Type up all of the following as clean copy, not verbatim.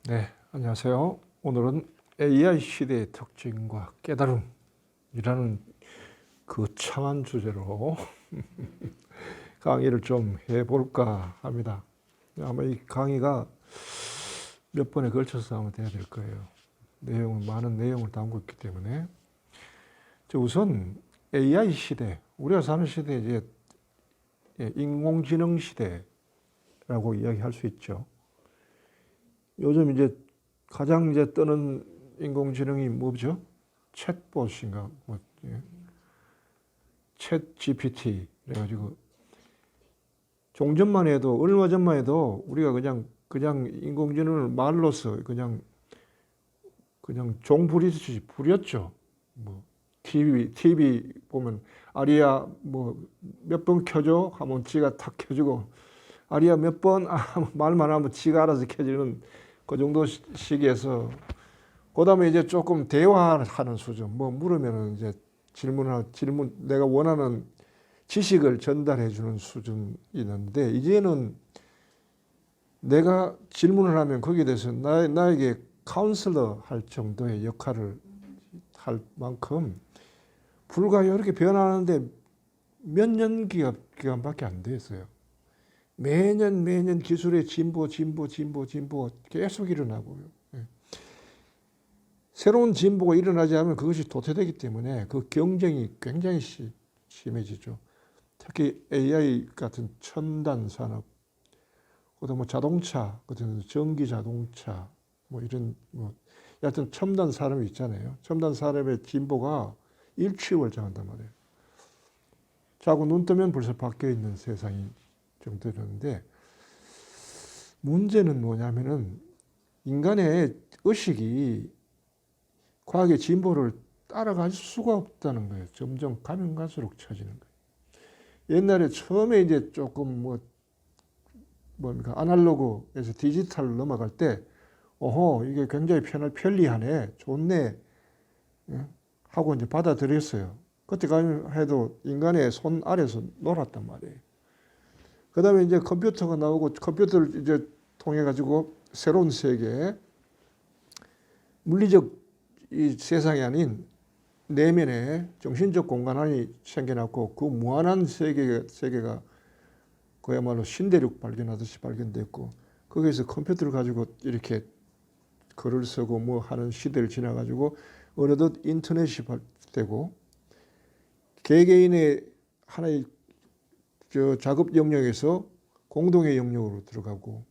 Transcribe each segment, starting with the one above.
네, 안녕하세요. 오늘은 AI 시대의 특징과 깨달음이라는 그 참한 주제로 강의를 좀 해볼까 합니다. 아마 이 강의가 몇 번에 걸쳐서 하면 돼야 될 거예요. 많은 내용을 담고 있기 때문에. 우선 AI 시대, 우리가 사는 시대에 이제 인공지능 시대라고 이야기할 수 있죠. 요즘 이제 가장 이제 뜨는 인공지능이 뭐죠? 챗봇인가? 챗 GPT. 그래가지고 종전만 해도, 얼마 전만 해도 우리가 그냥 인공지능을 말로서 그냥 종부리듯이 부렸죠. 뭐 TV 보면 아리아 뭐 몇 번 켜줘 하면 지가 탁 켜주고, 아리아 몇 번 말만 하면 지가 알아서 켜지는 그 정도 시기에서, 그다음에 이제 조금 대화하는 수준, 뭐 물으면은 이제 질문 내가 원하는 지식을 전달해 주는 수준이 있는데, 이제는 내가 질문을 하면 거기에 대해서 나에게 카운슬러 할 정도의 역할을 할 만큼 불과 이렇게 변하는데 몇 년 기간밖에 안 됐어요. 매년 기술의 진보 계속 일어나고요. 새로운 진보가 일어나지 않으면 그것이 도태되기 때문에 그 경쟁이 굉장히 심해지죠. 특히 AI 같은 첨단 산업, 그다음 뭐 자동차 같은 전기 자동차, 뭐 이런 여하튼 첨단 산업이 있잖아요. 첨단 산업의 진보가 일취월장한단 말이에요. 자고 눈 뜨면 벌써 바뀌어 있는 세상이 정도 되는데, 문제는 뭐냐면은 인간의 의식이 과학의 진보를 따라갈 수가 없다는 거예요. 점점 가면 갈수록 처지는 거예요. 옛날에 처음에 이제 조금 아날로그에서 디지털로 넘어갈 때, 이게 굉장히 편리하네, 좋네, 하고 이제 받아들였어요. 그때까지 해도 인간의 손 아래서 놀았단 말이에요. 그 다음에 이제 컴퓨터가 나오고, 컴퓨터를 이제 통해 가지고 새로운 세계, 물리적 이 세상이 아닌 내면에 정신적 공간 안이 생겨났고, 그 무한한 세계가 그야말로 신대륙 발견하듯이 발견됐고, 거기에서 컴퓨터를 가지고 이렇게 글을 쓰고 뭐 하는 시대를 지나가지고 어느덧 인터넷이 되고, 개개인의 하나의 작업 영역에서 공동의 영역으로 들어가고,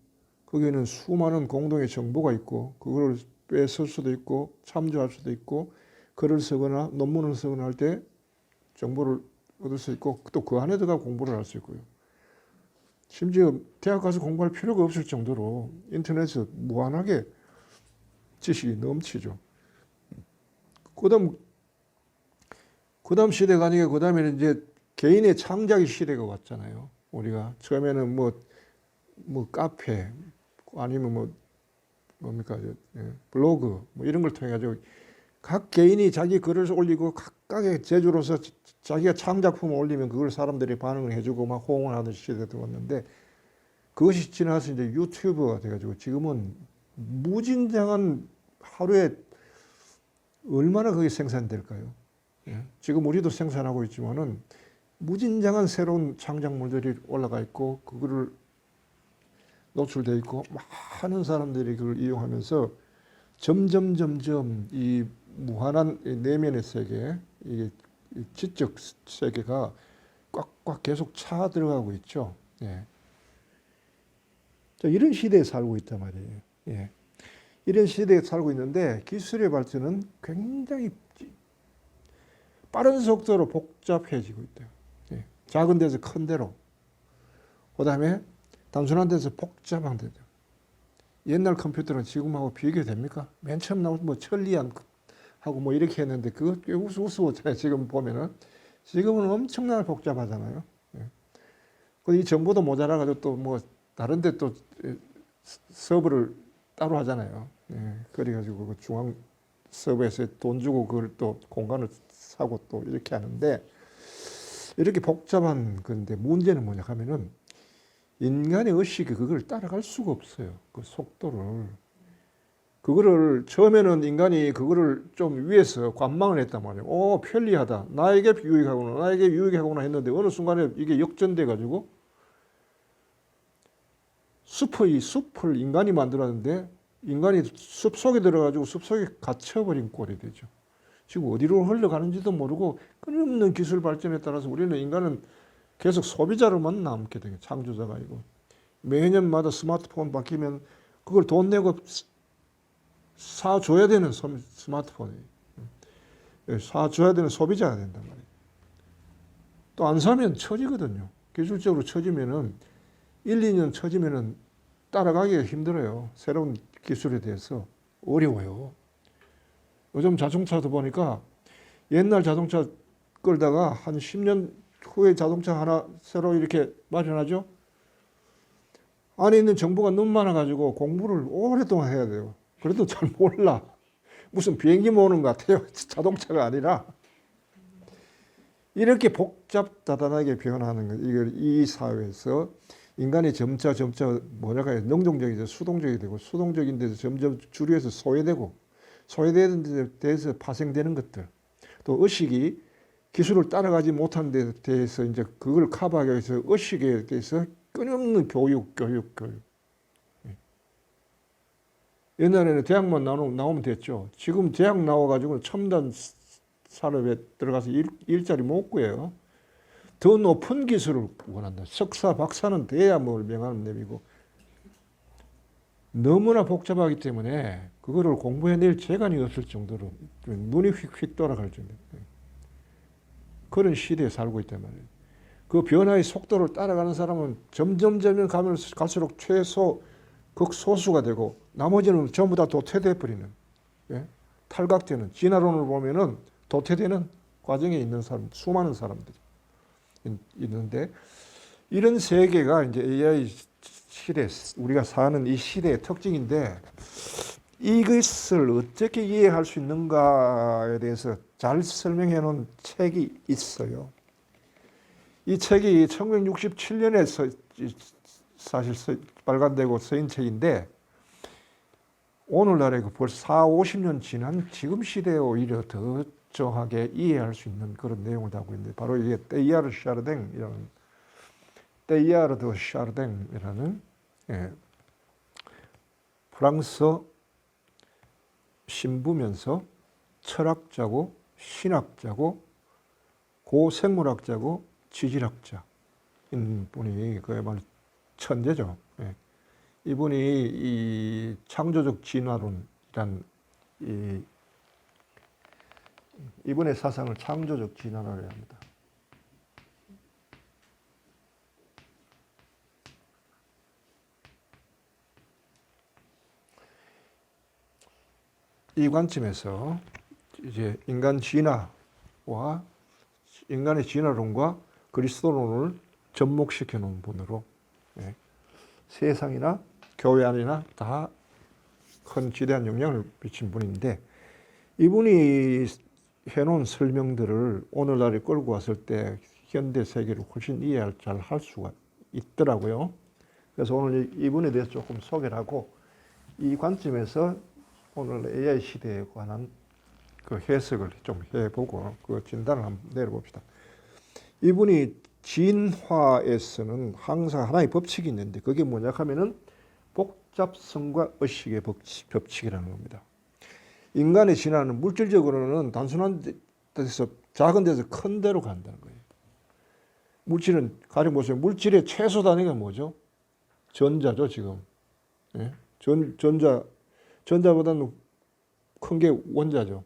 거기에는 수많은 공동의 정보가 있고, 그걸 뺏을 수도 있고 참조할 수도 있고, 글을 쓰거나 논문을 쓰거나 할 때 정보를 얻을 수 있고, 또 그 안에 들어가 공부를 할 수 있고요. 심지어 대학 가서 공부할 필요가 없을 정도로 인터넷에 무한하게 지식이 넘치죠. 그다음 시대가 아니고, 그다음에는 이제 개인의 창작의 시대가 왔잖아요. 우리가 처음에는 뭐 카페, 아니면 블로그 뭐 이런 걸 통해 가지고 각 개인이 자기 글을 올리고 각각의 재주로서 자기가 창작품을 올리면 그걸 사람들이 반응을 해주고 막 호응을 하는 시대가 들어왔는데, 그것이 지나서 이제 유튜브가 돼가지고 지금은 무진장한, 하루에 얼마나 그게 생산될까요? 지금 우리도 생산하고 있지만은 무진장한 새로운 창작물들이 올라가 있고, 그거를 노출되어 있고, 많은 사람들이 그걸 이용하면서 점점 이 무한한 내면의 세계, 이게 지적 세계가 꽉꽉 계속 차 들어가고 있죠. 예. 이런 시대에 살고 있단 말이에요. 예. 이런 시대에 살고 있는데, 기술의 발전은 굉장히 빠른 속도로 복잡해지고 있대요. 예. 작은 데서 큰 데로, 그 다음에 단순한 데서 복잡한 데로. 옛날 컴퓨터는 지금하고 비교됩니까? 맨 처음 나올 뭐 천리안 하고 뭐 이렇게 했는데, 그거 꽤 우스웠잖아요. 지금 보면은. 지금은 엄청나게 복잡하잖아요. 예. 이 정보도 모자라가지고 또 뭐 다른 데 또 서버를 따로 하잖아요. 예. 그래가지고 그 중앙 서버에서 돈 주고 그걸 또 공간을 사고 또 이렇게 하는데, 이렇게 복잡한 건데, 문제는 뭐냐 하면은 인간의 의식이 그걸 따라갈 수가 없어요. 그 속도를. 그거를 처음에는 인간이 그거를 좀 위해서 관망을 했단 말이에요. 편리하다. 나에게 유익하구나. 나에게 유익하구나 했는데 어느 순간에 이게 역전돼 가지고 숲을 인간이 만들었는데 인간이 숲 속에 들어가지고 숲 속에 갇혀버린 꼴이 되죠. 지금 어디로 흘러가는지도 모르고 끊임없는 기술 발전에 따라서 우리는 인간은 계속 소비자로만 남게 되요 창조자가 아니고 매년마다 스마트폰 바뀌면 그걸 돈 내고 사줘야 되는 스마트폰이에요. 사줘야 되는 소비자가 된단 말이에요. 또 안 사면 처지거든요. 기술적으로 처지면은 1, 2년 처지면은 따라가기가 힘들어요. 새로운 기술에 대해서 어려워요. 요즘 자동차도 보니까 옛날 자동차 끌다가 한 10년 후에 자동차 하나 새로 이렇게 마련하죠. 안에 있는 정보가 너무 많아가지고 공부를 오랫동안 해야 돼요. 그래도 잘 몰라. 무슨 비행기 모으는 것 같아요. 자동차가 아니라. 이렇게 복잡다단하게 변하는 거. 이 사회에서 인간이 점차 뭐랄까요, 능동적이죠. 수동적이 되고, 수동적인 데서 점점 주류에서 소외되는 데 대해서 파생되는 것들. 또 의식이 기술을 따라가지 못하는 데 대해서 이제 그걸 커버하기 위해서 의식에 대해서 끊임없는 교육. 옛날에는 대학만 나오면 됐죠. 지금 대학 나와가지고 첨단 산업에 들어가서 일자리 못 구해요. 더 높은 기술을 원한다. 석사, 박사는 돼야 뭘 명하는 셈이고 너무나 복잡하기 때문에 그거를 공부해낼 재간이 없을 정도로 눈이 휙휙 돌아갈 정도. 그런 시대에 살고 있단 말이에요. 그 변화의 속도를 따라가는 사람은 점점 가면 갈수록 극소수가 되고 나머지는 전부 다 도태돼 버리는, 탈각되는, 진화론을 보면은 도태되는 과정에 있는 사람, 수많은 사람들이 있는데 이런 세계가 이제 AI 시대, 우리가 사는 이 시대의 특징인데 이것을 어떻게 이해할 수 있는가에 대해서 잘 설명해 놓은 책이 있어요. 이 책이 1967년에 사실 발간되고 쓰인 책인데 오늘날에 벌써 4, 50년 지난 지금 시대에 오히려 더 정확하게 이해할 수 있는 그런 내용을 담고 있는데 바로 이게 테이야르 드 샤르댕이라는 프랑스 신부면서 철학자고 신학자고 고생물학자고 지질학자인 분이 그야말로 천재죠. 이분이 이 창조적 진화론이란 이분의 사상을 창조적 진화론이라고 합니다. 이 관점에서 이제 인간 진화와 인간의 진화론과 그리스도론을 접목시켜 놓은 분으로 세상이나 교회 안이나 다 큰 지대한 영향을 미친 분인데 이분이 해놓은 설명들을 오늘날에 끌고 왔을 때 현대 세계를 훨씬 잘 할 수가 있더라고요. 그래서 오늘 이분에 대해서 조금 소개를 하고 이 관점에서 오늘 AI 시대에 관한 그 해석을 좀 해보고 그 진단을 한번 내려봅시다. 이분이 진화에서는 항상 하나의 법칙이 있는데 그게 뭐냐 하면은 복잡성과 의식의 법칙이라는 겁니다. 인간의 진화는 물질적으로는 단순한 데서 작은 데서 큰 데로 간다는 거예요. 물질은 가령 보세요. 물질의 최소 단위가 뭐죠? 전자죠, 지금. 전자보다는 큰 게 원자죠.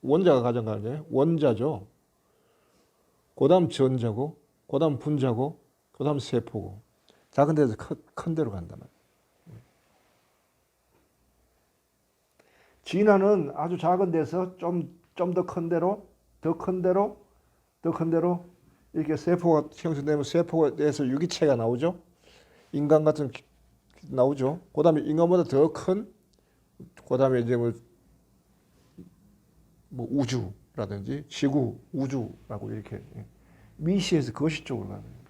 원자가 가장 가죠. 원자죠. 그 다음 전자고, 그 다음 분자고, 그 다음 세포고. 작은 데서 큰 데로 간단 말이에요. 진화는 아주 작은 데서 좀 더 큰 데로, 더 큰 데로 이렇게 세포가 형성되면 세포에서 유기체가 나오죠. 인간 같은 나오죠. 그 다음에 인간보다 더 큰, 그 다음에 이제 뭐 우주라든지 지구, 우주라고 이렇게 미시에서 거시 쪽으로 가는 거예요.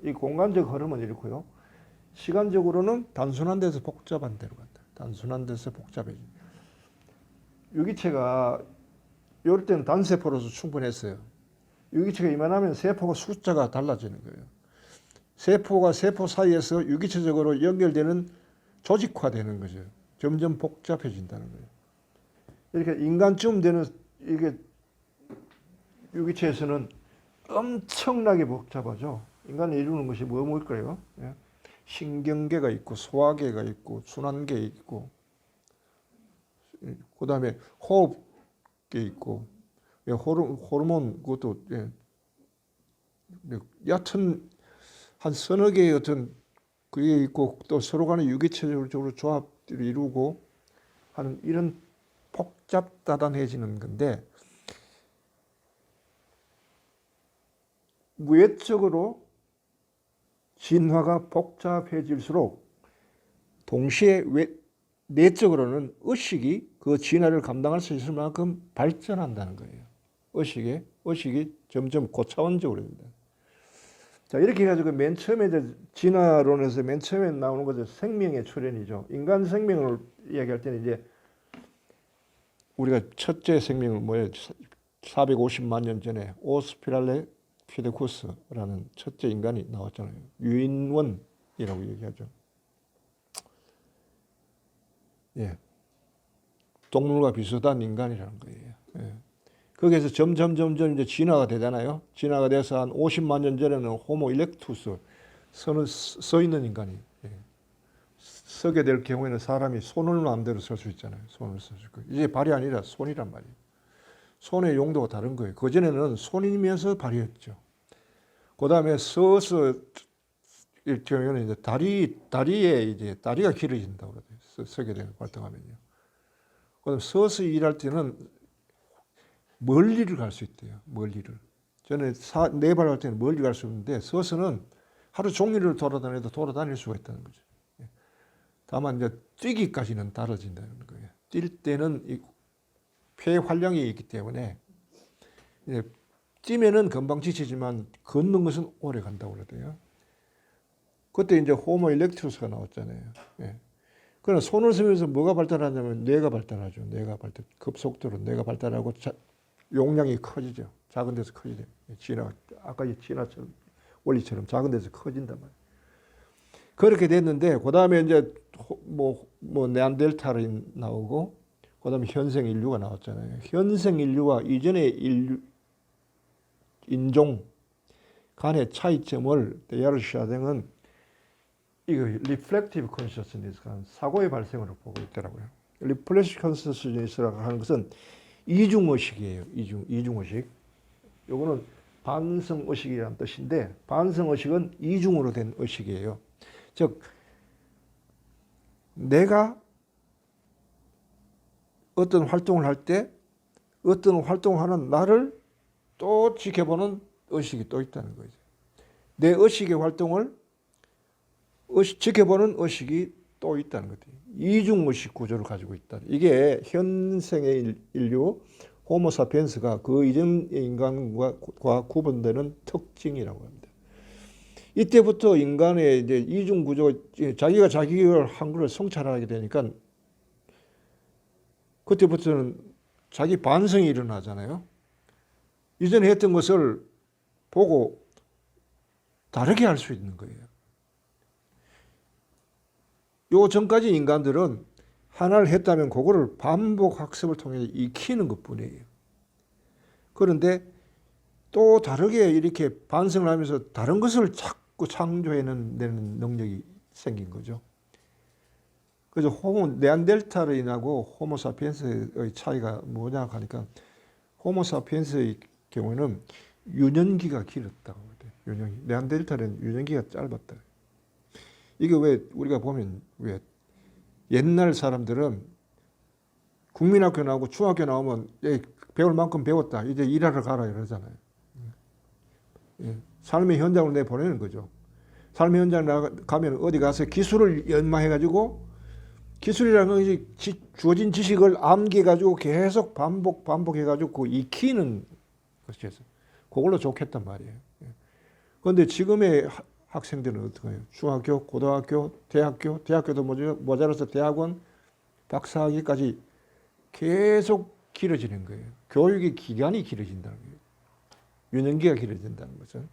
이 공간적 흐름은 이렇고요. 시간적으로는 단순한 데서 복잡한 데로 간다. 단순한 데서 복잡해지. 유기체가 이럴 때는 단세포로서 충분했어요. 유기체가 이만하면 세포가 숫자가 달라지는 거예요. 세포가 세포 사이에서 유기체적으로 연결되는 조직화되는 거죠. 점점 복잡해진다는 거예요. 이렇게 인간쯤 되는 이게 유기체에서는 엄청나게 복잡하죠. 인간이 이루는 것이 뭘까요? 예. 신경계가 있고 소화계가 있고 순환계 있고 그 다음에 호흡계 있고 호르몬 그것도 얕은 한 서너 개의 어떤 그게 있고 또 서로 간에 유기체적으로 조합들을 이루고 하는 이런 복잡다단해지는 건데 무의적으로 진화가 복잡해질수록 동시에 내적으로는 의식이 그 진화를 감당할 수 있을 만큼 발전한다는 거예요. 의식이 점점 고차원적으로 됩니다. 자, 이렇게 해가지고 맨 처음에 진화론에서 맨 처음에 나오는 거죠. 생명의 출현이죠. 인간 생명을 이야기할 때는 이제 우리가 첫째 생명을 뭐예요? 450만 년 전에 오스피랄레 피데쿠스라는 첫째 인간이 나왔잖아요. 유인원이라고 얘기하죠. 예. 동물과 비슷한 인간이라는 거예요. 예. 거기에서 점점 이제 진화가 되잖아요. 진화가 돼서 한 50만 년 전에는 호모 일렉투스 서 있는 인간이 서게 될 경우에는 사람이 손을 마음대로 쓸 수 있잖아요. 손을 쓸 수 있고 이제 발이 아니라 손이란 말이에요. 손의 용도가 다른 거예요. 그전에는 손이면서 발이었죠. 그 다음에 서서 일종의 이제 다리에 이제 다리가 길어진다고 그래요. 서게 되는 활동하면요. 그다음 서서 일할 때는 멀리를 갈 수 있대요. 멀리를. 저는 네 발 할 때는 멀리 갈 수 있는데 서서는 하루 종일을 돌아다녀도 돌아다닐 수가 있다는 거죠. 다만 이제 뛰기까지는 다뤄진다는 거예요. 뛸 때는 이 폐 활량이 있기 때문에 뛰면은 금방 지치지만 걷는 것은 오래 간다고 그러대요. 그때 이제 호모 일렉트루스가 나왔잖아요. 예. 그러나 손을 쓰면서 뭐가 발달하냐면 뇌가 발달하죠. 급속도로 뇌가 발달하고 용량이 커지죠. 작은 데서 커지죠. 아까 진화처럼 원리처럼 작은 데서 커진단 말이에요. 그렇게 됐는데 그 다음에 이제 뭐 네안데르탈이 나오고 그 다음에 현생 인류가 나왔잖아요. 현생 인류와 이전의 인종 간의 차이점을 야르샤댕은 이거 리플렉티브 컨셔스니스가 사고의 발생으로 보고 있더라고요. 리플렉티브 컨셔스니스라고 하는 것은 이중의식이에요. 이중의식. 요거는 반성의식이라는 뜻인데 반성의식은 이중으로 된 의식이에요. 즉 내가 어떤 활동을 할 때 어떤 활동을 하는 나를 또 지켜보는 의식이 또 있다는 거죠. 내 의식의 활동을 지켜보는 의식이 또 있다는 거죠. 이중의식 구조를 가지고 있다. 이게 현생의 인류 호모사피엔스가 그 이전의 인간과 구분되는 특징이라고 합니다. 이때부터 인간의 이제 이중 구조가 자기가 자기를 한 것을 성찰하게 되니까 그때부터는 자기 반성이 일어나잖아요. 이전에 했던 것을 보고 다르게 할 수 있는 거예요. 요 전까지 인간들은 하나를 했다면 그거를 반복 학습을 통해 익히는 것뿐이에요. 그런데 또 다르게 이렇게 반성을 하면서 다른 것을 자꾸 창조해내는 능력이 생긴 거죠. 그래서 네안데르탈인하고 호모사피엔스의 차이가 뭐냐 하니까 호모사피엔스의 경우에는 유년기가 길었다고 그래요. 네안데르탈은 유년기가 짧았다. 이게 왜 우리가 보면 왜 옛날 사람들은 국민학교 나오고 중학교 나오면 배울 만큼 배웠다. 이제 일하러 가라 이러잖아요. 삶의 현장으로 내보내는 거죠. 삶의 현장에 가면 어디 가서 기술을 연마해가지고 기술이라는 것이 주어진 지식을 암기해가지고 계속 반복해가지고 익히는 것이었어요. 그걸로 좋겠단 말이에요. 그런데 지금의 학생들은 어떻게 해요? 중학교, 고등학교, 대학교도 모자라서 대학원, 박사학위까지 계속 길어지는 거예요. 교육의 기간이 길어진다는 거예요. 유년기가 길어진다는 거죠.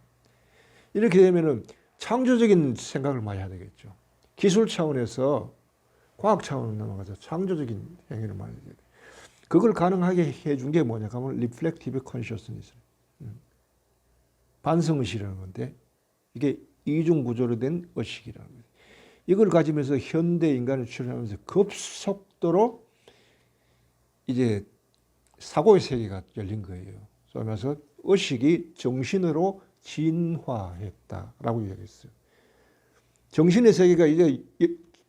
이렇게 되면은 창조적인 생각을 많이 해야 되겠죠. 기술 차원에서 과학 차원으로 넘어가서 창조적인 행위를 많이 해야 돼요. 그걸 가능하게 해준 게 뭐냐 하면 리플렉티브 컨셔스니스, 반성의식이라는 건데 이게 이중 구조로 된 의식이라는 거예요. 이걸 가지면서 현대 인간을 출현하면서 급속도로 이제 사고의 세계가 열린 거예요. 그러면서 의식이 정신으로 진화했다라고 이야기했어요. 정신의 세계가 이제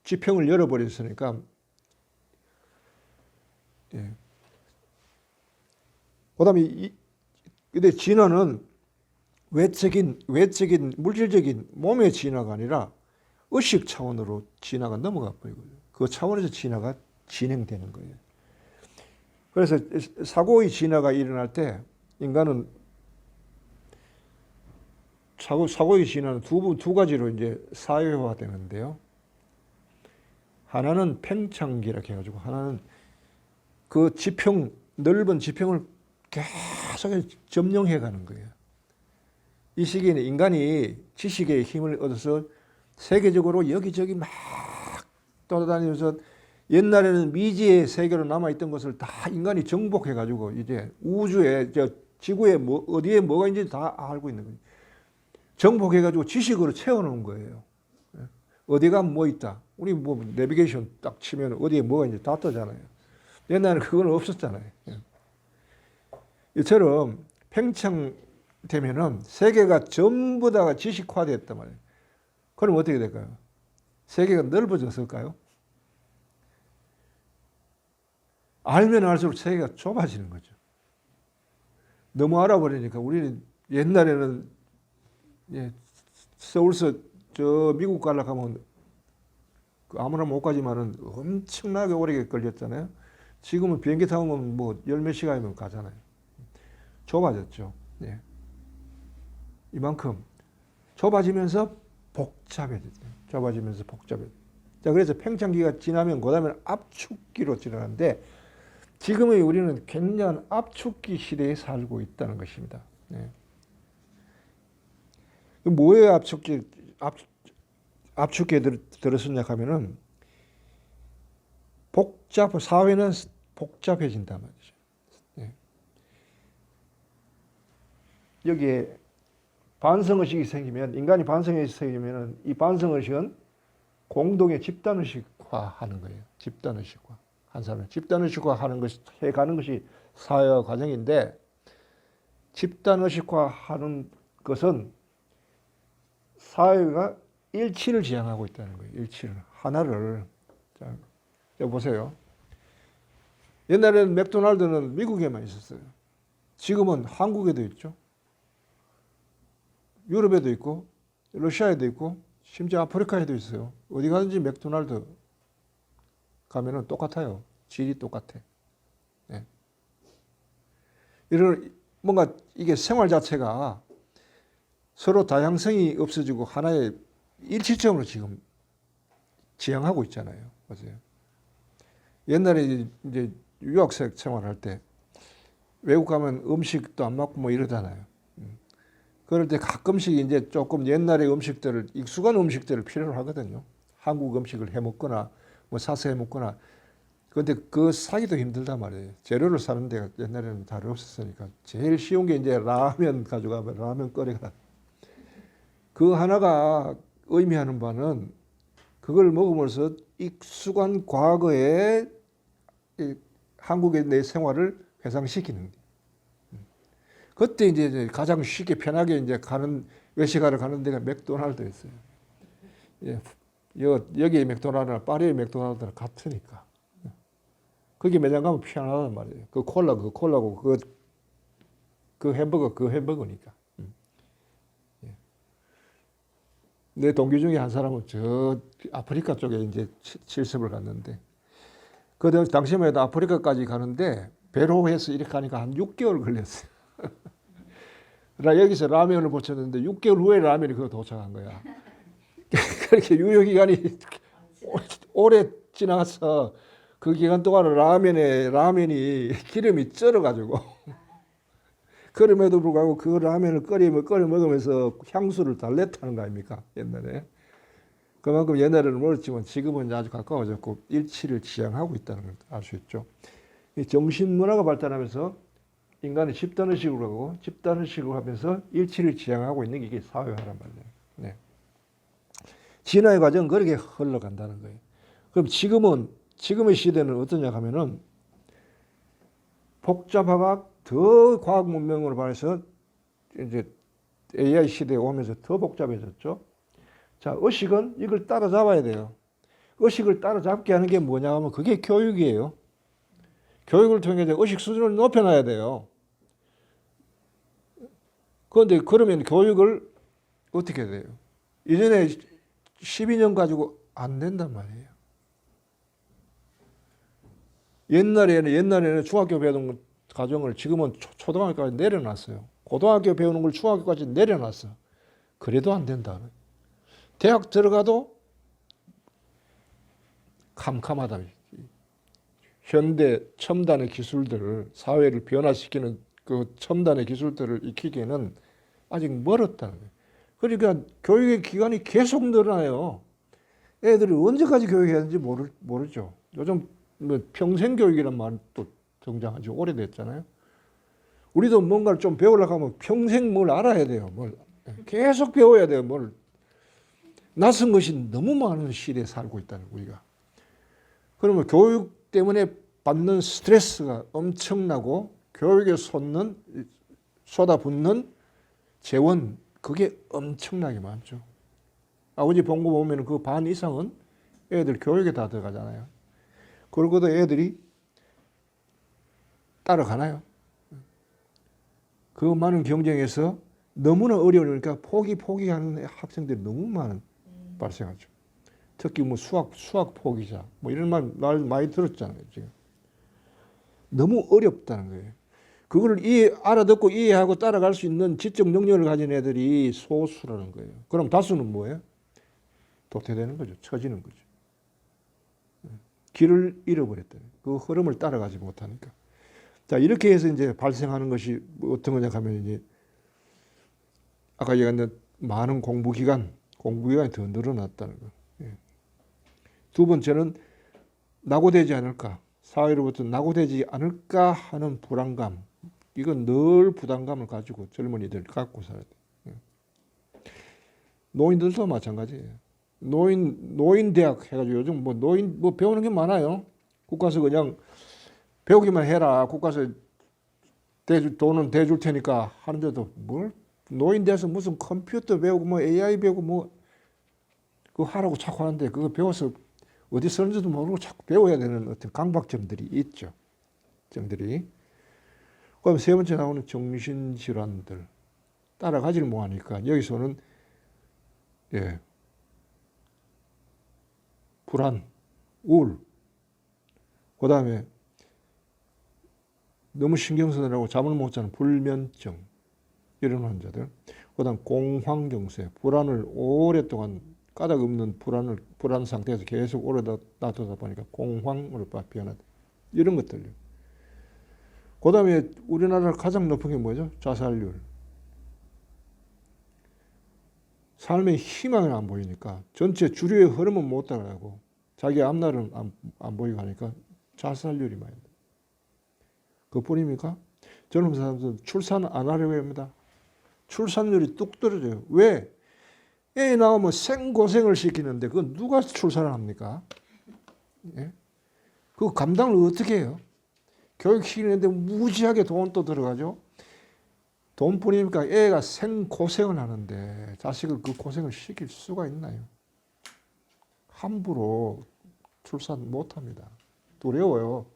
지평을 열어버렸으니까, 예. 그다음에 근데 진화는 외적인 물질적인 몸의 진화가 아니라 의식 차원으로 진화가 넘어가 버리고요. 그 차원에서 진화가 진행되는 거예요. 그래서 사고의 진화가 일어날 때 인간은 사고의 진화는 두 가지로 이제 사회화되는데요. 하나는 팽창기라고 해가지고 하나는 그 넓은 지평을 계속 점령해 가는 거예요. 이 시기에는 인간이 지식의 힘을 얻어서 세계적으로 여기저기 막 돌아다니면서 옛날에는 미지의 세계로 남아있던 것을 다 인간이 정복해가지고 이제 우주에, 지구에 어디에 뭐가 있는지 다 알고 있는 거예요. 정복해가지고 지식으로 채워놓은 거예요. 어디가 뭐 있다. 우리 뭐 내비게이션 딱 치면 어디에 뭐가 있는지 다 뜨잖아요. 옛날에는 그건 없었잖아요. 이처럼 팽창되면은 세계가 전부 다가 지식화됐단 말이에요. 그럼 어떻게 될까요? 세계가 넓어졌을까요? 알면 알수록 세계가 좁아지는 거죠. 너무 알아버리니까 우리는 옛날에는 서울서 저 미국 가려고 하면 아무나 못 가지만은 엄청나게 오래 걸렸잖아요. 지금은 비행기 타면 뭐 열 몇 시간이면 가잖아요. 좁아졌죠. 예. 이만큼 좁아지면서 복잡해졌죠. 좁아지면서 복잡해졌죠. 자, 그래서 팽창기가 지나면 그다음에 압축기로 지나가는데 지금의 우리는 굉장한 압축기 시대에 살고 있다는 것입니다. 예. 뭐에 압축기에 들었었냐 하면은 사회는 복잡해진단 말이죠. 예. 여기에 반성의식이 생기면, 인간이 반성의식이 생기면 이 반성의식은 공동의 집단의식화 하는 거예요. 집단의식화. 한 사람은 집단의식화 해가는 것이 사회화 과정인데, 집단의식화 하는 것은 사회가 일치를 지향하고 있다는 거예요. 일치를. 하나를. 자, 보세요. 옛날에는 맥도날드는 미국에만 있었어요. 지금은 한국에도 있죠. 유럽에도 있고, 러시아에도 있고, 심지어 아프리카에도 있어요. 어디 가든지 맥도날드 가면은 똑같아요. 질이 똑같아. 네. 이런, 뭔가 이게 생활 자체가 서로 다양성이 없어지고 하나의 일치점으로 지금 지향하고 있잖아요. 맞아요. 옛날에 이제 유학생 생활할 때 외국 가면 음식도 안 맞고 뭐 이러잖아요. 그럴 때 가끔씩 이제 조금 옛날의 음식들을, 익숙한 음식들을 필요로 하거든요. 한국 음식을 해 먹거나 뭐 사서 해 먹거나. 그런데 그 사기도 힘들단 말이에요. 재료를 사는 데가 옛날에는 다른 없었으니까. 제일 쉬운 게 이제 라면 가져가면 라면 끓여가. 그 하나가 의미하는 바는 그걸 먹으면서 익숙한 과거의 한국의 내 생활을 회상시키는 거예요. 그때 이제 가장 쉽게 편하게 이제 외식하러 가는 데가 맥도날드였어요. 예, 여기의 맥도날드나 파리의 맥도날드랑 같으니까. 거기 매장 가면 편하단 말이에요. 그 콜라고 그 햄버거니까. 예. 내 동기 중에 한 사람은 저 아프리카 쪽에 이제 실습을 갔는데, 그 당시만 해도 아프리카까지 가는데 배로 해서 이렇게 가니까 한 6개월 걸렸어요. 나 여기서 라면을 붙였는데 6개월 후에 라면이 그거 도착한 거야. 그렇게 유효기간이 오래 지나서 그 기간 동안 라면이 기름이 쩔어가지고 그럼에도 불구하고 그 라면을 끓여 먹으면서 향수를 달랬다는 거 아닙니까? 옛날에. 그만큼 옛날에는 멀었지만 지금은 아주 가까워졌고 일치를 지향하고 있다는 걸 알 수 있죠. 이 정신문화가 발달하면서 인간이 집단의식으로 하고 집단의식으로 하면서 일치를 지향하고 있는 게 이게 사회화란 말이에요. 네. 진화의 과정은 그렇게 흘러간다는 거예요. 그럼 지금의 시대는 어떠냐 하면은 복잡하고 더 과학 문명으로 발해서 이제 AI 시대에 오면서 더 복잡해졌죠. 자, 의식은 이걸 따라잡아야 돼요. 의식을 따라잡게 하는 게 뭐냐 하면 그게 교육이에요. 교육을 통해서 의식 수준을 높여놔야 돼요. 그런데 그러면 교육을 어떻게 해야 돼요? 이전에 12년 가지고 안 된단 말이에요. 옛날에는 중학교 배우는 과정을 지금은 초등학교까지 내려놨어요. 고등학교 배우는 걸 중학교까지 내려놨어. 그래도 안 된다. 대학 들어가도 캄캄하다. 현대 첨단의 기술들을 사회를 변화시키는 그 첨단의 기술들을 익히기에는 아직 멀었다는 거예요. 그러니까 교육의 기간이 계속 늘어나요. 애들이 언제까지 교육해야 하는지 모르죠. 요즘 뭐 평생교육이란 말도 등장한 지 오래됐잖아요. 우리도 뭔가를 좀 배우려고 하면 평생 뭘 알아야 돼요. 뭘 계속 배워야 돼요. 뭘 낯선 것이 너무 많은 시대에 살고 있다는 우리가. 그러면 교육 때문에 받는 스트레스가 엄청나고 교육에 쏟아붓는 재원 그게 엄청나게 많죠. 아버지 본 거 보면 그 반 이상은 애들 교육에 다 들어가잖아요. 그러고도 애들이 따라가나요? 그 많은 경쟁에서 너무나 어려우니까 포기하는 학생들이 너무 발생하죠. 특히 뭐 수학 포기자 뭐 이런 말 많이 들었잖아요. 지금 너무 어렵다는 거예요. 그걸 알아듣고 이해하고 따라갈 수 있는 지적 능력을 가진 애들이 소수라는 거예요. 그럼 다수는 뭐예요? 도태되는 거죠. 처지는 거죠. 길을 잃어버렸다는 그 흐름을 따라가지 못하니까. 자, 이렇게 해서 이제 발생하는 것이 어떤 거냐 하면 이제 아까 얘기한 많은 공부기간이 더 늘어났다는 거. 두 번째는 낙오되지 않을까, 사회로부터 낙오되지 않을까 하는 불안감. 이건 늘 부담감을 가지고 젊은이들 갖고 살아야 돼. 노인들도 마찬가지예요. 노인 대학 해가지고 요즘 뭐 노인 뭐 배우는 게 많아요. 국가에서 그냥 배우기만 해라. 국가에서 돈은 대줄 테니까 하는데도 뭘 노인 대에서 무슨 컴퓨터 배우고 뭐 AI 배우고 뭐 그거 하라고 자꾸 하는데 그거 배워서 어디 쓰는지도 모르고 자꾸 배워야 되는 어떤 강박점들이 있죠. 점들이. 그럼 세 번째 나오는 정신질환들. 따라가지를 못하니까 여기서는 불안, 우울, 그 다음에 너무 신경 쓰느라고 잠을 못 자는 불면증 이런 환자들, 그 다음 공황경세, 불안을 오랫동안 까닭없는 불안 상태에서 계속 오래 놔두다 보니까 공황으로 변하다. 이런 것들요. 그 다음에 우리나라 가장 높은 게 뭐죠? 자살률. 삶의 희망이 안 보이니까 전체 주류의 흐름은 못 따라가고 자기 앞날은 안 보이고 하니까 자살률이 많이 나. 그뿐입니까? 젊은 사람들은 출산 안 하려고 합니다. 출산율이 뚝 떨어져요. 왜? 애 나오면 생고생을 시키는데 그건 누가 출산을 합니까? 예? 그 감당을 어떻게 해요? 교육시키는데 무지하게 돈 또 들어가죠. 돈뿐이니까 애가 생고생을 하는데 자식을 그 고생을 시킬 수가 있나요? 함부로 출산 못합니다. 두려워요.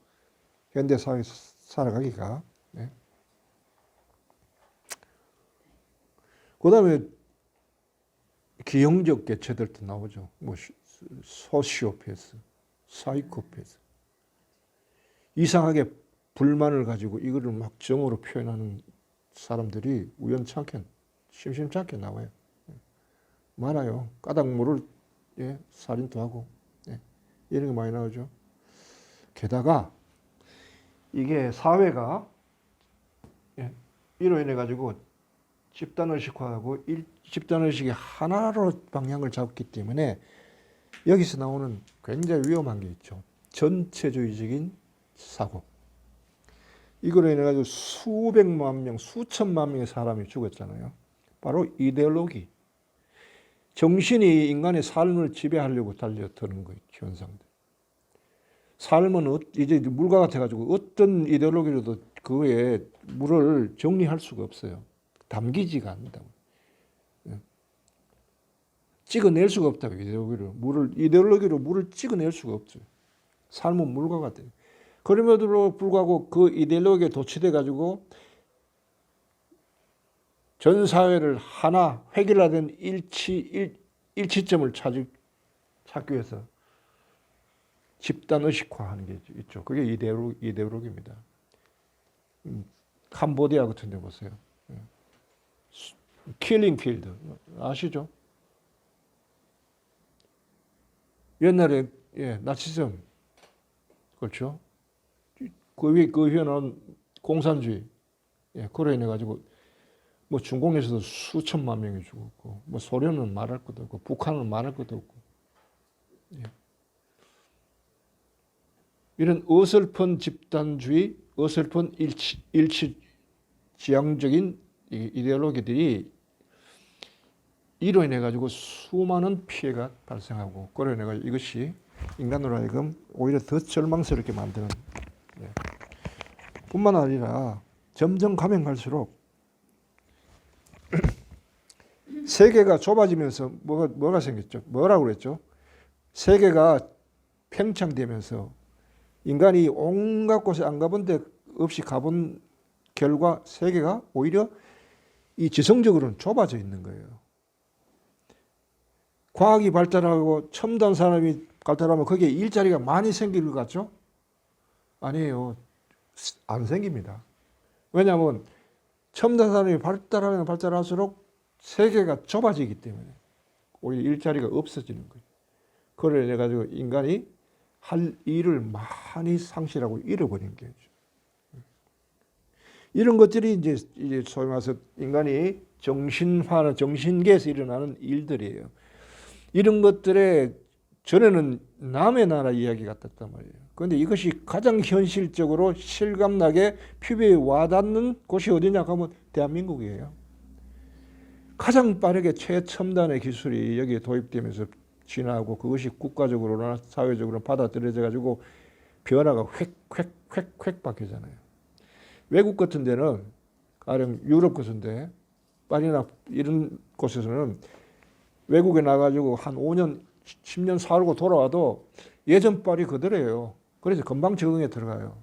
현대사회에서 살아가기가. 네. 그 다음에 기형적 개체들도 나오죠. 뭐 소시오패스, 사이코패스. 이상하게 불만을 가지고 이거를 막 정으로 표현하는 사람들이 우연찮게, 심심찮게 나와요. 많아요. 까닭 모를 살인도 하고 이런 게 많이 나오죠. 게다가 이게 사회가 이로 인해 가지고 집단의식화하고 집단의식이 하나로 방향을 잡기 때문에 여기서 나오는 굉장히 위험한 게 있죠. 전체주의적인 사고. 이거로 인해 가지고 수백만 명, 수천만 명의 사람이 죽었잖아요. 바로 이데올로기. 정신이 인간의 삶을 지배하려고 달려드는 거예요. 현상들. 삶은 이제 물과 같아가지고 어떤 이데올로기로도 그거에 물을 정리할 수가 없어요. 담기지가 않는다고. 찍어낼 수가 없다고. 이데올로기로 물을 찍어낼 수가 없어요. 삶은 물과 같아요. 그럼에도 불구하고 그 이데올로기에 도취돼 가지고 전 사회를 하나 획일화된 일치점을 찾기 위해서 집단의식화하는 게 있죠. 그게 이데올로기입니다. 캄보디아 같은 데 보세요. 킬링 필드 아시죠? 옛날에 나치즘 그렇죠? 그 위에 나온 공산주의 그로 인해 가지고 뭐 중공에서도 수천만 명이 죽었고 뭐 소련은 말할 것도 없고 북한은 말할 것도 없고 이런 어설픈 집단주의, 어설픈 일치지향적인 이데올로기들이 이로 인해 가지고 수많은 피해가 발생하고 그로 인해 가지고 이것이 인간으로 하여금 오히려 더 절망스럽게 만드는 뿐만 아니라 점점 가면 갈수록 세계가 좁아지면서 뭐가 생겼죠? 뭐라고 그랬죠? 세계가 팽창되면서 인간이 온갖 곳에 안 가본 데 없이 가본 결과 세계가 오히려 이 지성적으로는 좁아져 있는 거예요. 과학이 발달하고 첨단 산업이 발달하면 거기에 일자리가 많이 생길 것 같죠? 아니에요. 안 생깁니다. 왜냐하면 첨단 산업이 발달하면 발달할수록 세계가 좁아지기 때문에 오히려 일자리가 없어지는 거예요. 그걸 인해 가지고 인간이 할 일을 많이 상실하고 잃어버린 거죠. 이런 것들이 이제 소위 말해서 인간이 정신화나 정신계에서 일어나는 일들이에요. 이런 것들에 전에는 남의 나라 이야기 같았단 말이에요. 그런데 이것이 가장 현실적으로 실감나게 피부에 와닿는 곳이 어디냐 하면 대한민국이에요. 가장 빠르게 최첨단의 기술이 여기에 도입되면서 진화하고 그것이 국가적으로나 사회적으로 받아들여져 가지고 변화가 획 바뀌잖아요. 외국 같은 데는 가령 유럽 같은데 파리나 이런 곳에서는 외국에 나가지고 한 5년, 10년 살고 돌아와도 예전 파리 그대로예요. 그래서 금방 적응에 들어가요.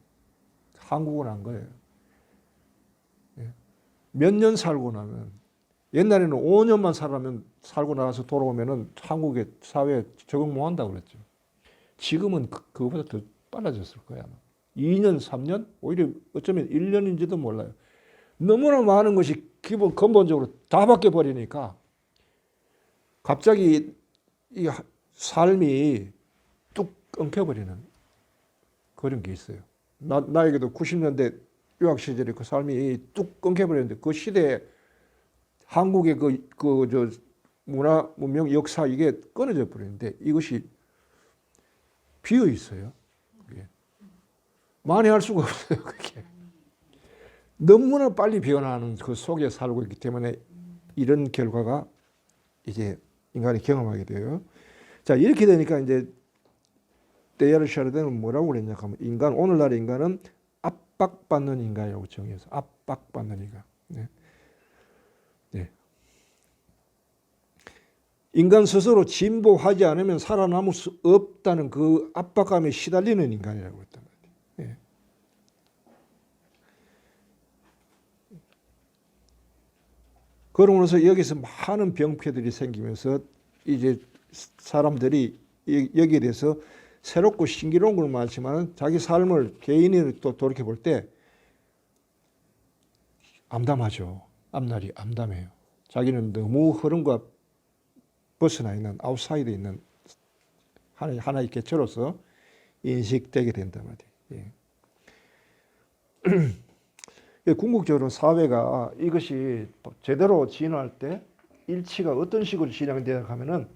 한국은 안 그래요. 몇 년 살고 나면 옛날에는 5년만 살고 나가서 돌아오면은 한국의 사회에 적응 못 한다고 그랬죠. 지금은 그거보다 더 빨라졌을 거야. 2년, 3년? 오히려 어쩌면 1년인지도 몰라요. 너무나 많은 것이 근본적으로 다 바뀌어버리니까 갑자기 이 삶이 뚝 끊겨버리는 그런 게 있어요. 나에게도 90년대 유학 시절에 그 삶이 뚝 끊겨버렸는데 그 시대에 한국의 저 문화, 문명, 역사 이게 끊어져 버리는데 이것이 비어 있어요. 그게. 만회할 수가 없어요. 그게. 너무나 빨리 변화하는 그 속에 살고 있기 때문에 이런 결과가 이제 인간이 경험하게 돼요. 자, 이렇게 되니까 이제 데이아르 샤르덴은 뭐라고 그랬냐 하면 오늘날의 인간은 압박받는 인간이라고 정의해서 압박받는 인간. 네. 인간 스스로 진보하지 않으면 살아남을 수 없다는 그 압박감에 시달리는 인간이라고 했단 말이에요. 네. 그러면서 여기서 많은 병폐들이 생기면서 이제 사람들이 여기에 대해서 새롭고 신기로운 걸 많지만 자기 삶을 개인이 또 돌이켜 볼 때 암담하죠. 앞날이 암담해요. 자기는 너무 흐름과 벗어나 있는 아웃사이드에 있는 하나의 개체로서 인식되게 된단 말이에요. 예. 궁극적으로 사회가 이것이 제대로 진화할 때 일치가 어떤 식으로 진행되냐 하면은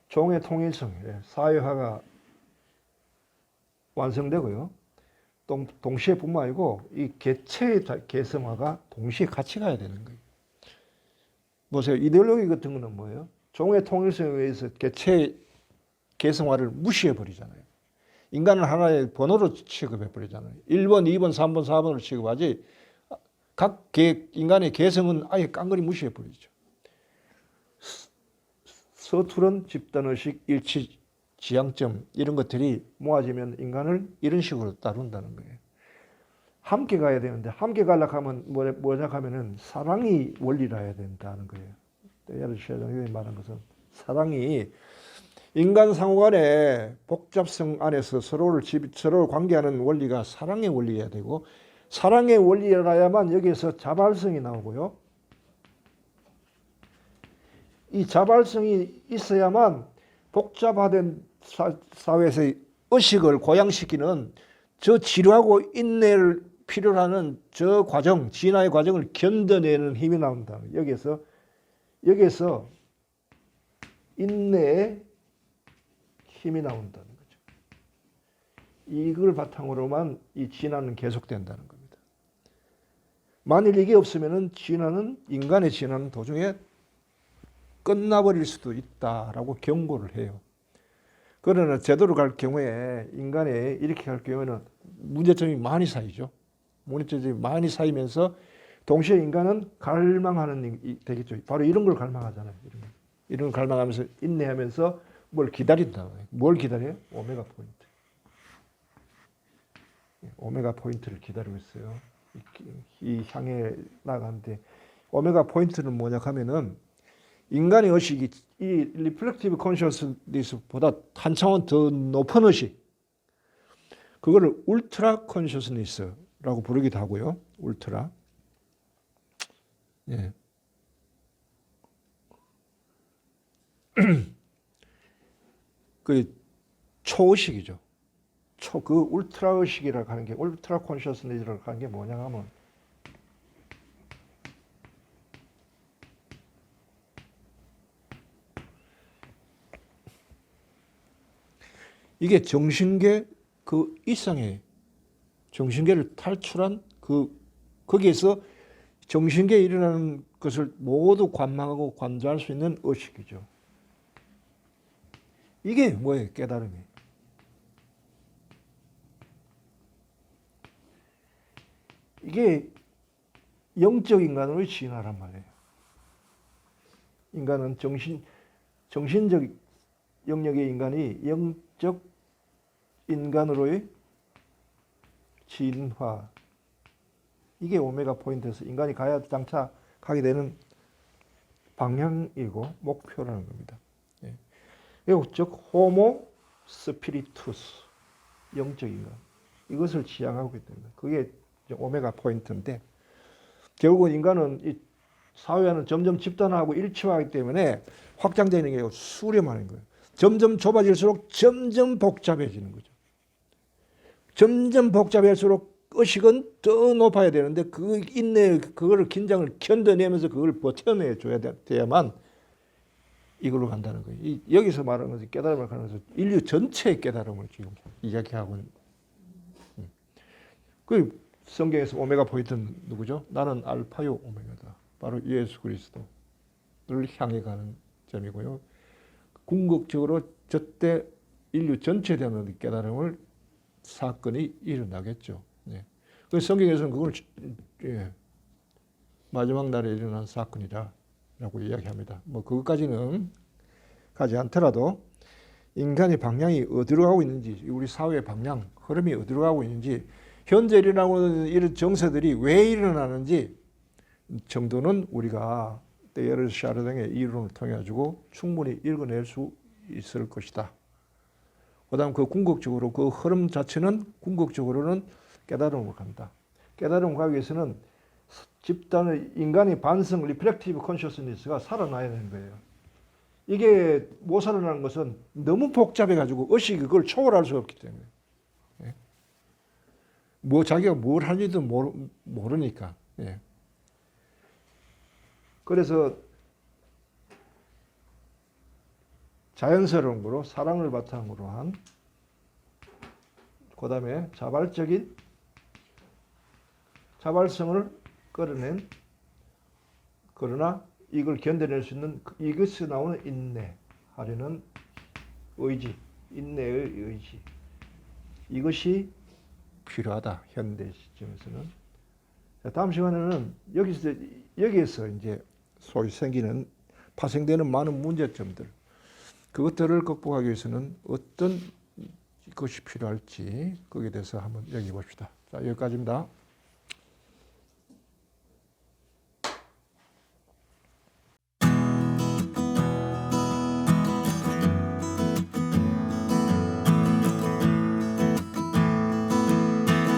종의 통일성, 사회화가 완성되고요. 동시에뿐만 아니고 이 개체의 개성화가 동시에 같이 가야 되는 거예요. 보세요. 이데올로기 같은 거는 뭐예요? 종의 통일성에 의해서 개체의 개성화를 무시해 버리잖아요. 인간을 하나의 번호로 취급해 버리잖아요. 1번, 2번, 3번, 4번으로 취급하지 각 인간의 개성은 아예 깡그리 무시해 버리죠. 서투른 집단의식, 일치, 지향점 이런 것들이 모아지면 인간을 이런 식으로 다룬다는 거예요. 함께 가야 되는데 함께 가려고 하면 뭐냐 하면은 사랑이 원리라 해야 된다는 거예요. 예를 들어 말한 것은 사랑이 인간 상호 간의 복잡성 안에서 서로를 관계하는 원리가 사랑의 원리여야 되고 사랑의 원리라야만 여기에서 자발성이 나오고요. 이 자발성이 있어야만 복잡화된 사회에서의 의식을 고양시키는 저 지루하고 인내를 필요로 하는 저 과정, 진화의 과정을 견뎌내는 힘이 나온다. 여기에서 인내의 힘이 나온다는 거죠. 이걸 바탕으로만 이 진화는 계속된다는 겁니다. 만일 이게 없으면은 인간의 진화는 도중에 끝나버릴 수도 있다라고 경고를 해요. 그러나 제대로 갈 경우에 인간이 이렇게 갈 경우에는 문제점이 많이 쌓이죠. 문제점이 많이 쌓이면서 동시에 인간은 갈망하는 일이 되겠죠. 바로 이런 걸 갈망하잖아요. 이런 걸 갈망하면서 인내하면서 뭘 기다린다. 뭘 기다려요? 오메가 포인트. 오메가 포인트를 기다리고 있어요. 이 향해 나가는데 오메가 포인트는 뭐냐 하면은 인간의 의식이 이 리플렉티브 컨셔스니스보다 한 차원 더 높은 의식, 그거를 울트라 컨셔스니스라고 부르기도 하고요. 울트라. 예. 그 초의식이죠. 그 울트라 의식이라고 하는 게, 울트라 컨셔스니스라고 하는 게 뭐냐 하면 이게 정신계 그 이상의 정신계를 탈출한 거기에서 정신계에 일어나는 것을 모두 관망하고 관조할 수 있는 의식이죠. 이게 뭐예요? 깨달음이. 이게 영적 인간으로의 진화란 말이에요. 인간은 정신적 영역의 인간이 영적 인간으로의 진화. 이게 오메가 포인트에서 인간이 장차 가게 되는 방향이고 목표라는 겁니다. 예. 즉 호모 스피리투스, 영적 인간. 이것을 지향하고 있습니다. 그게 오메가 포인트인데 결국은 인간은 이 사회와는 점점 집단화하고 일치화하기 때문에 확장되는 게 수렴하는 거예요. 점점 좁아질수록 점점 복잡해지는 거죠. 점점 복잡할수록 의식은 더 높아야 되는데 그 인내, 그거를 긴장을 견뎌내면서 그걸 버텨내줘야 돼야만 이걸로 간다는 거예요. 여기서 말하는 것은 깨달음을 하는 것은 인류 전체의 깨달음을 지금 이야기하고 있는. 그 성경에서 오메가 포인트는 누구죠? 나는 알파요 오메가다. 바로 예수 그리스도를 향해 가는 점이고요. 궁극적으로 저때 인류 전체에 대한 깨달음을 사건이 일어나겠죠. 예. 그 성경에서는 그걸 마지막 날에 일어난 사건이다라고 이야기합니다. 뭐 그것까지는 가지 않더라도 인간의 방향이 어디로 가고 있는지, 우리 사회의 방향, 흐름이 어디로 가고 있는지, 현재 일어나고 있는 이런 정세들이 왜 일어나는지 정도는 우리가 데이에르 샤르댕의 이론을 통해 가지고 충분히 읽어낼 수 있을 것이다. 그다음 그 궁극적으로 그 흐름 자체는 궁극적으로는 깨달음으로 간다. 깨달음을 가기 위해서는 집단의 인간의 반성, 리플렉티브 컨셔스니스가 살아나야 되는 거예요. 이게 못 살아나는 것은 너무 복잡해 가지고 의식이 그걸 초월할 수 없기 때문에. 뭐 자기가 뭘 하는지도 모르니까. 예. 그래서 자연스러운 거로 사랑을 바탕으로 한, 그 다음에 자발성을 끌어낸, 그러나 이걸 견뎌낼 수 있는 이것이 나오는 인내하려는 의지, 인내의 의지, 이것이 필요하다 현대 시점에서는. 다음 시간에는 여기에서 이제 소위 파생되는 많은 문제점들, 그것들을 극복하기 위해서는 어떤 것이 필요할지 거기에 대해서 한번 얘기해 봅시다. 자, 여기까지입니다.